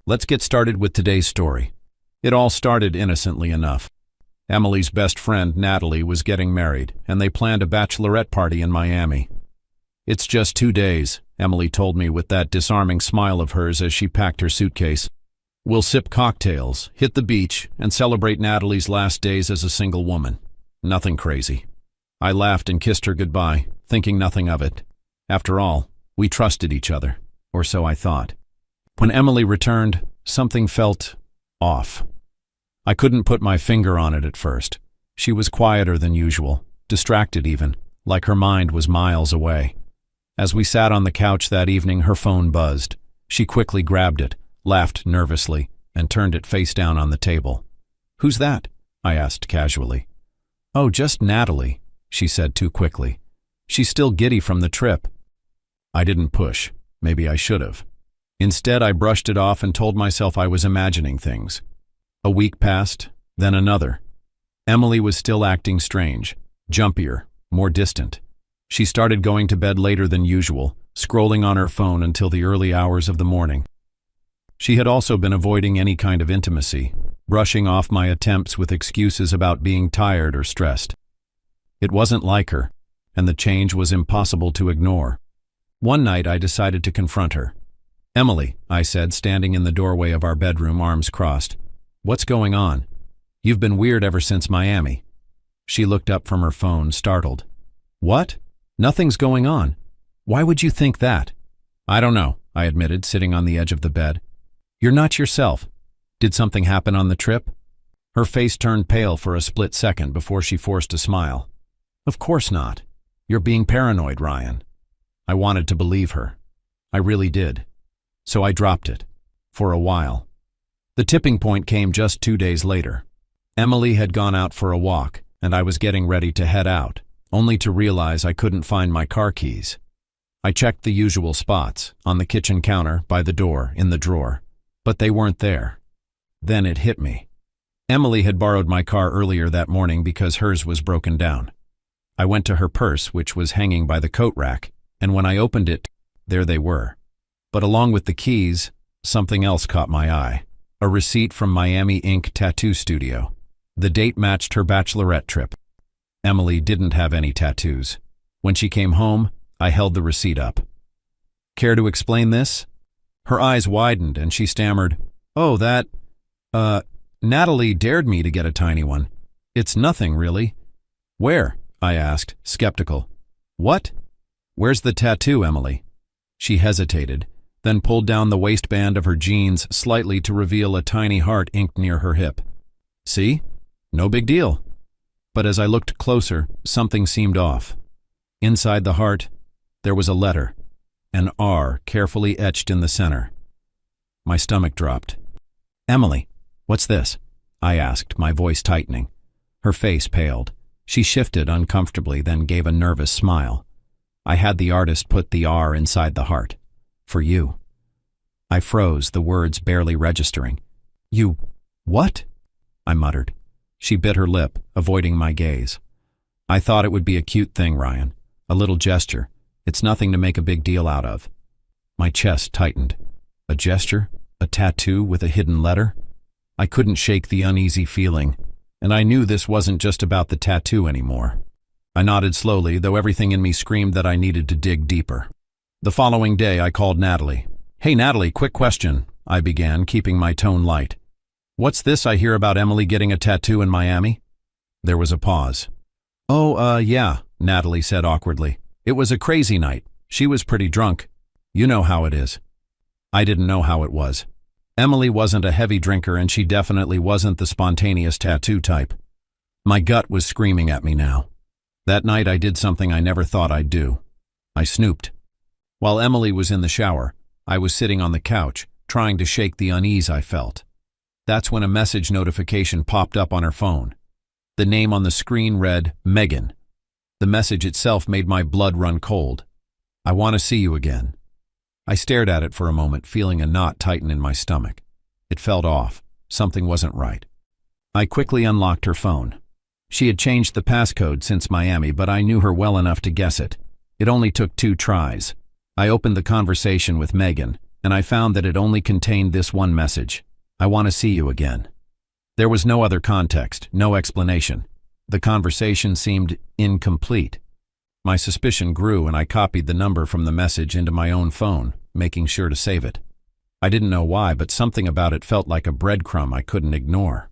Let's get started with today's story. It all started innocently enough. Emily's best friend, Natalie, was getting married, and they planned a bachelorette party in Miami. "It's just 2 days," Emily told me with that disarming smile of hers as she packed her suitcase. "We'll sip cocktails, hit the beach, and celebrate Natalie's last days as a single woman. Nothing crazy." I laughed and kissed her goodbye, thinking nothing of it. After all, we trusted each other, or so I thought. When Emily returned, something felt off. I couldn't put my finger on it at first. She was quieter than usual, distracted even, like her mind was miles away. As we sat on the couch that evening, her phone buzzed. She quickly grabbed it, laughed nervously, and turned it face down on the table. "Who's that?" I asked casually. "Oh, just Natalie," she said too quickly. "She's still giddy from the trip." I didn't push. Maybe I should have. Instead, I brushed it off and told myself I was imagining things. A week passed, then another. Emily was still acting strange, jumpier, more distant. She started going to bed later than usual, scrolling on her phone until the early hours of the morning. She had also been avoiding any kind of intimacy, brushing off my attempts with excuses about being tired or stressed. It wasn't like her, and the change was impossible to ignore. One night I decided to confront her. "Emily," I said, standing in the doorway of our bedroom, arms crossed. "What's going on? You've been weird ever since Miami." She looked up from her phone, startled. "What? Nothing's going on. Why would you think that?" "I don't know," I admitted, sitting on the edge of the bed. "You're not yourself. Did something happen on the trip?" Her face turned pale for a split second before she forced a smile. "Of course not. You're being paranoid, Ryan." I wanted to believe her. I really did. So I dropped it. For a while. The tipping point came just 2 days later. Emily had gone out for a walk, and I was getting ready to head out, only to realize I couldn't find my car keys. I checked the usual spots, on the kitchen counter, by the door, in the drawer, but they weren't there. Then it hit me. Emily had borrowed my car earlier that morning because hers was broken down. I went to her purse, which was hanging by the coat rack, and when I opened it, there they were. But along with the keys, something else caught my eye. A receipt from Miami Ink Tattoo Studio. The date matched her bachelorette trip. Emily didn't have any tattoos. When she came home, I held the receipt up. "Care to explain this?" Her eyes widened and she stammered, "Oh, Natalie dared me to get a tiny one. It's nothing, really." "Where?" I asked, skeptical. "What? Where's the tattoo, Emily?" She hesitated, then pulled down the waistband of her jeans slightly to reveal a tiny heart inked near her hip. "See? No big deal." But as I looked closer, something seemed off. Inside the heart, there was a letter, an R carefully etched in the center. My stomach dropped. "Emily, what's this?" I asked, my voice tightening. Her face paled. She shifted uncomfortably, then gave a nervous smile. I had the artist put the R inside the heart. "For you." I froze, the words barely registering. "You... what?" I muttered. She bit her lip, avoiding my gaze. "I thought it would be a cute thing, Ryan. A little gesture. It's nothing to make a big deal out of." My chest tightened. A gesture? A tattoo with a hidden letter? I couldn't shake the uneasy feeling, and I knew this wasn't just about the tattoo anymore. I nodded slowly, though everything in me screamed that I needed to dig deeper. The following day, I called Natalie. "Hey, Natalie, quick question," I began, keeping my tone light. "What's this I hear about Emily getting a tattoo in Miami?" There was a pause. "Oh, yeah," Natalie said awkwardly. "It was a crazy night. She was pretty drunk. You know how it is." I didn't know how it was. Emily wasn't a heavy drinker, and she definitely wasn't the spontaneous tattoo type. My gut was screaming at me now. That night I did something I never thought I'd do. I snooped. While Emily was in the shower, I was sitting on the couch, trying to shake the unease I felt. That's when a message notification popped up on her phone. The name on the screen read, Megan. The message itself made my blood run cold. "I want to see you again." I stared at it for a moment, feeling a knot tighten in my stomach. It felt off. Something wasn't right. I quickly unlocked her phone. She had changed the passcode since Miami, but I knew her well enough to guess it. It only took 2 tries. I opened the conversation with Megan, and I found that it only contained this one message: I want to see you again. There was no other context, no explanation. The conversation seemed incomplete. My suspicion grew, and I copied the number from the message into my own phone, making sure to save it. I didn't know why, but something about it felt like a breadcrumb I couldn't ignore.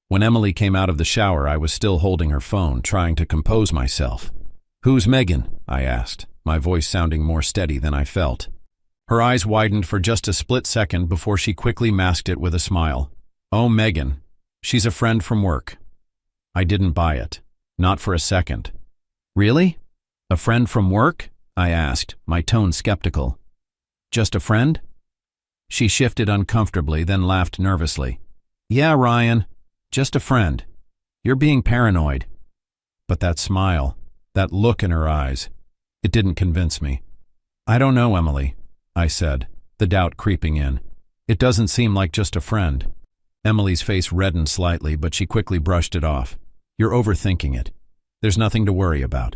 When Emily came out of the shower, I was still holding her phone, trying to compose myself. "Who's Megan?" I asked, my voice sounding more steady than I felt. Her eyes widened for just a split second before she quickly masked it with a smile. "Oh, Megan. She's a friend from work." I didn't buy it. Not for a second. "Really? A friend from work?" I asked, my tone skeptical. "Just a friend?" She shifted uncomfortably, then laughed nervously. "Yeah, Ryan. Just a friend. You're being paranoid." But that smile, that look in her eyes, it didn't convince me. "I don't know, Emily," I said, the doubt creeping in. "It doesn't seem like just a friend." Emily's face reddened slightly, but she quickly brushed it off. "You're overthinking it. There's nothing to worry about."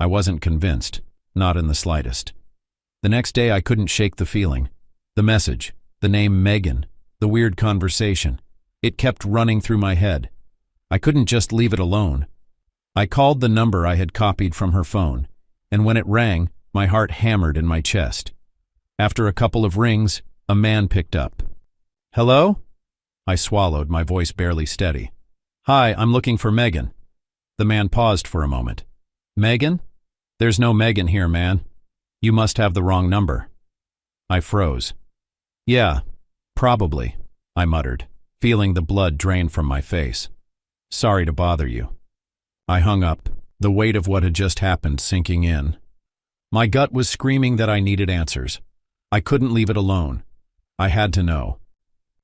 I wasn't convinced, not in the slightest. The next day I couldn't shake the feeling. The message, the name Megan, the weird conversation. It kept running through my head. I couldn't just leave it alone. I called the number I had copied from her phone, and when it rang, my heart hammered in my chest. After a couple of rings, a man picked up. "Hello?" I swallowed, my voice barely steady. "Hi, I'm looking for Megan." The man paused for a moment. "Megan? There's no Megan here, man. You must have the wrong number." I froze. "Yeah, probably," I muttered, feeling the blood drain from my face. "Sorry to bother you." I hung up, the weight of what had just happened sinking in. My gut was screaming that I needed answers. I couldn't leave it alone. I had to know.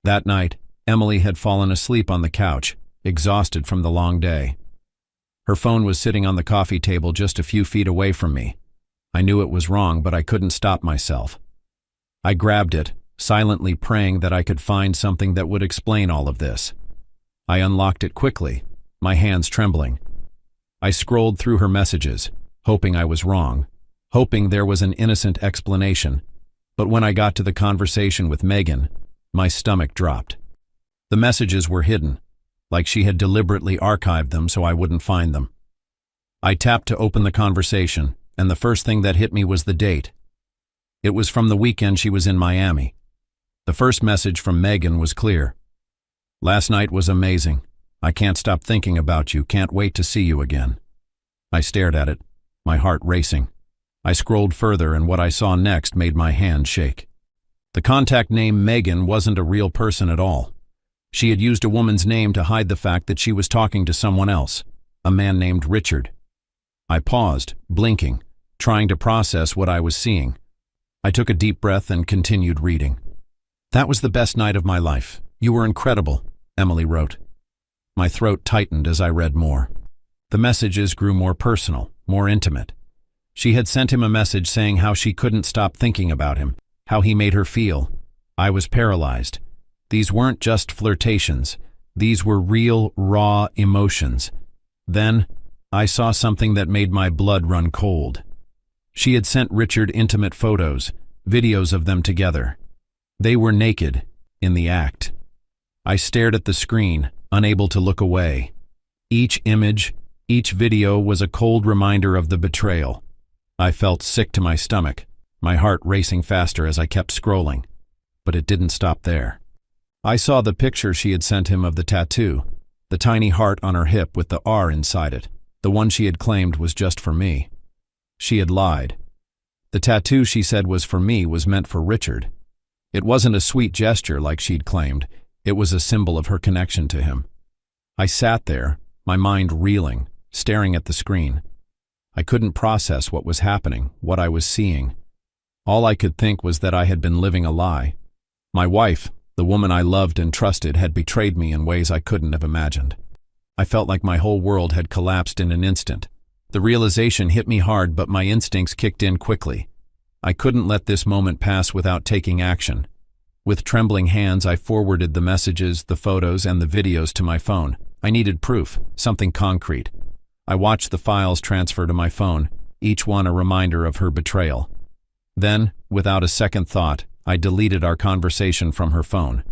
That night, Emily had fallen asleep on the couch, exhausted from the long day. Her phone was sitting on the coffee table just a few feet away from me. I knew it was wrong, but I couldn't stop myself. I grabbed it, silently praying that I could find something that would explain all of this. I unlocked it quickly, my hands trembling. I scrolled through her messages, hoping I was wrong, hoping there was an innocent explanation. But when I got to the conversation with Megan, my stomach dropped. The messages were hidden, like she had deliberately archived them so I wouldn't find them. I tapped to open the conversation, and the first thing that hit me was the date. It was from the weekend she was in Miami. The first message from Megan was clear. "Last night was amazing. I can't stop thinking about you, can't wait to see you again." I stared at it, my heart racing. I scrolled further, and what I saw next made my hand shake. The contact name Megan wasn't a real person at all. She had used a woman's name to hide the fact that she was talking to someone else, a man named Richard. I paused, blinking, trying to process what I was seeing. I took a deep breath and continued reading. "That was the best night of my life. You were incredible," Emily wrote. My throat tightened as I read more. The messages grew more personal, more intimate. She had sent him a message saying how she couldn't stop thinking about him, how he made her feel. I was paralyzed. These weren't just flirtations. These were real, raw emotions. Then, I saw something that made my blood run cold. She had sent Richard intimate photos, videos of them together. They were naked, in the act. I stared at the screen, unable to look away. Each image, each video was a cold reminder of the betrayal. I felt sick to my stomach, my heart racing faster as I kept scrolling. But it didn't stop there. I saw the picture she had sent him of the tattoo, the tiny heart on her hip with the R inside it, the one she had claimed was just for me. She had lied. The tattoo she said was for me was meant for Richard. It wasn't a sweet gesture like she'd claimed. It was a symbol of her connection to him. I sat there, my mind reeling, staring at the screen. I couldn't process what was happening, what I was seeing. All I could think was that I had been living a lie. My wife, the woman I loved and trusted, had betrayed me in ways I couldn't have imagined. I felt like my whole world had collapsed in an instant. The realization hit me hard, but my instincts kicked in quickly. I couldn't let this moment pass without taking action. With trembling hands, I forwarded the messages, the photos, and the videos to my phone. I needed proof, something concrete. I watched the files transfer to my phone, each one a reminder of her betrayal. Then, without a second thought, I deleted our conversation from her phone.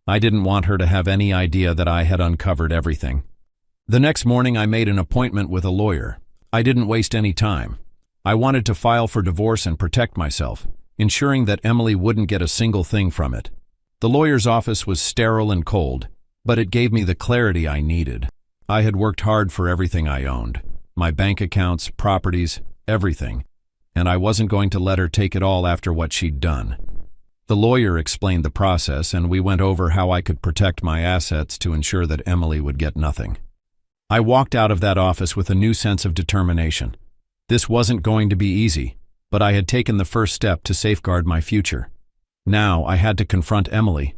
I didn't want her to have any idea that I had uncovered everything. The next morning I made an appointment with a lawyer. I didn't waste any time. I wanted to file for divorce and protect myself, ensuring that Emily wouldn't get a single thing from it. The lawyer's office was sterile and cold, but it gave me the clarity I needed. I had worked hard for everything I owned, my bank accounts, properties, everything, and I wasn't going to let her take it all after what she'd done. The lawyer explained the process, and we went over how I could protect my assets to ensure that Emily would get nothing. I walked out of that office with a new sense of determination. This wasn't going to be easy, but I had taken the first step to safeguard my future. Now I had to confront Emily.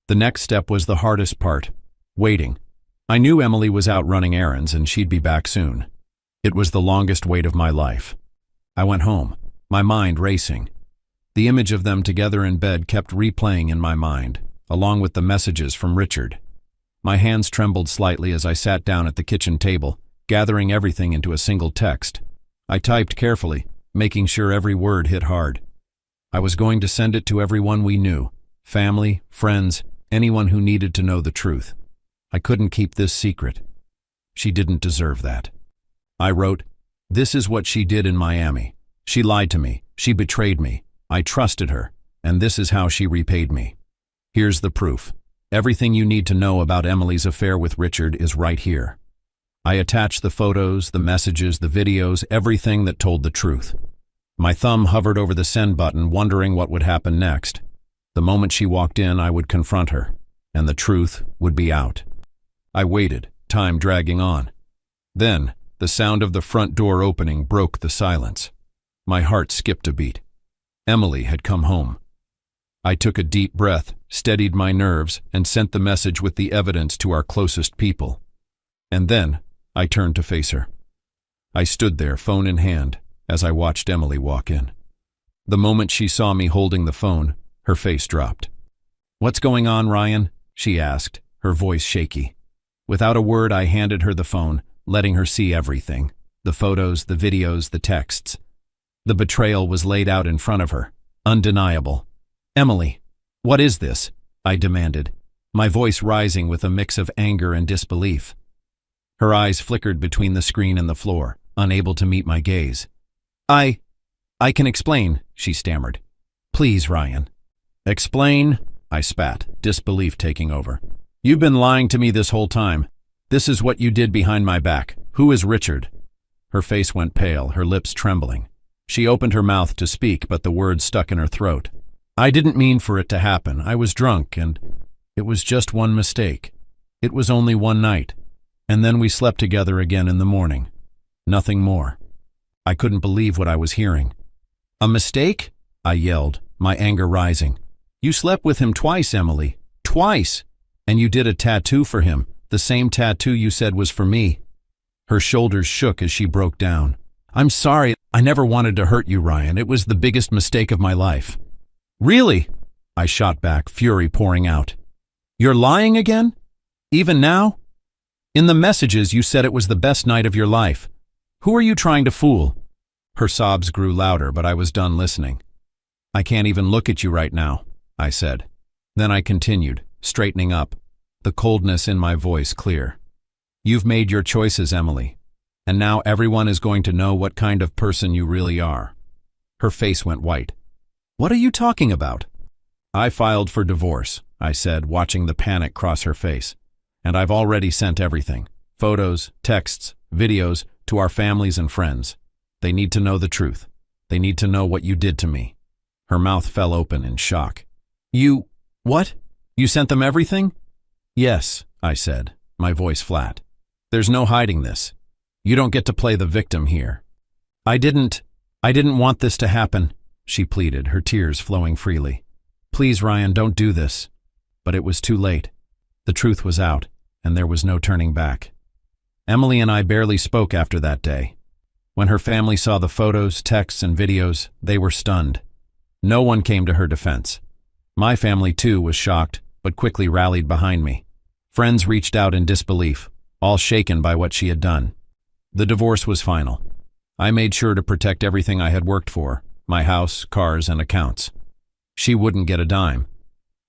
The next step was the hardest part: waiting. I knew Emily was out running errands and she'd be back soon. It was the longest wait of my life. I went home, my mind racing. The image of them together in bed kept replaying in my mind, along with the messages from Richard. My hands trembled slightly as I sat down at the kitchen table, gathering everything into a single text. I typed carefully, making sure every word hit hard. I was going to send it to everyone we knew, family, friends, anyone who needed to know the truth. I couldn't keep this secret. She didn't deserve that. I wrote, "This is what she did in Miami. She lied to me. She betrayed me. I trusted her, and this is how she repaid me. Here's the proof. Everything you need to know about Emily's affair with Richard is right here." I attached the photos, the messages, the videos, everything that told the truth. My thumb hovered over the send button, wondering what would happen next. The moment she walked in, I would confront her, and the truth would be out. I waited, time dragging on. Then, the sound of the front door opening broke the silence. My heart skipped a beat. Emily had come home. I took a deep breath, steadied my nerves, and sent the message with the evidence to our closest people. And then, I turned to face her. I stood there, phone in hand, as I watched Emily walk in. The moment she saw me holding the phone, her face dropped. "What's going on, Ryan?" she asked, her voice shaky. Without a word, I handed her the phone, letting her see everything: the photos, the videos, the texts. The betrayal was laid out in front of her, undeniable. "Emily, what is this?" I demanded, my voice rising with a mix of anger and disbelief. Her eyes flickered between the screen and the floor, unable to meet my gaze. I can explain," she stammered. "Please, Ryan." "Explain?" I spat, disbelief taking over. "You've been lying to me this whole time. This is what you did behind my back. Who is Richard?" Her face went pale, her lips trembling. She opened her mouth to speak, but the words stuck in her throat. "I didn't mean for it to happen. I was drunk, and it was just one mistake. It was only one night, and then we slept together again in the morning. Nothing more." I couldn't believe what I was hearing. "A mistake?" I yelled, my anger rising. "You slept with him twice, Emily. Twice! And you did a tattoo for him, the same tattoo you said was for me." Her shoulders shook as she broke down. "I'm sorry. I never wanted to hurt you, Ryan. It was the biggest mistake of my life." "Really?" I shot back, fury pouring out. "You're lying again? Even now? In the messages you said it was the best night of your life. Who are you trying to fool?" Her sobs grew louder, but I was done listening. "I can't even look at you right now," I said. Then I continued, straightening up, the coldness in my voice clear. "You've made your choices, Emily, and now everyone is going to know what kind of person you really are." Her face went white. "What are you talking about?" "I filed for divorce," I said, watching the panic cross her face. "And I've already sent everything, photos, texts, videos, to our families and friends. They need to know the truth. They need to know what you did to me." Her mouth fell open in shock. "You… what? You sent them everything?" "Yes," I said, my voice flat. "There's no hiding this. You don't get to play the victim here." I didn't want this to happen," she pleaded, her tears flowing freely. "Please, Ryan, don't do this." But it was too late. The truth was out, and there was no turning back. Emily and I barely spoke after that day. When her family saw the photos, texts, and videos, they were stunned. No one came to her defense. My family, too, was shocked, but quickly rallied behind me. Friends reached out in disbelief, all shaken by what she had done. The divorce was final. I made sure to protect everything I had worked for: my house, cars, and accounts. She wouldn't get a dime.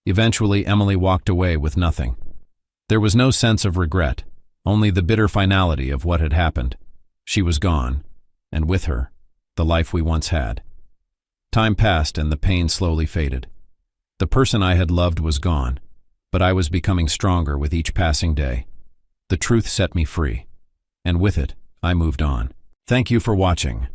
Eventually, Emily walked away with nothing. There was no sense of regret, only the bitter finality of what had happened. She was gone, and with her, the life we once had. Time passed and the pain slowly faded. The person I had loved was gone, but I was becoming stronger with each passing day. The truth set me free, and with it, I moved on. Thank you for watching.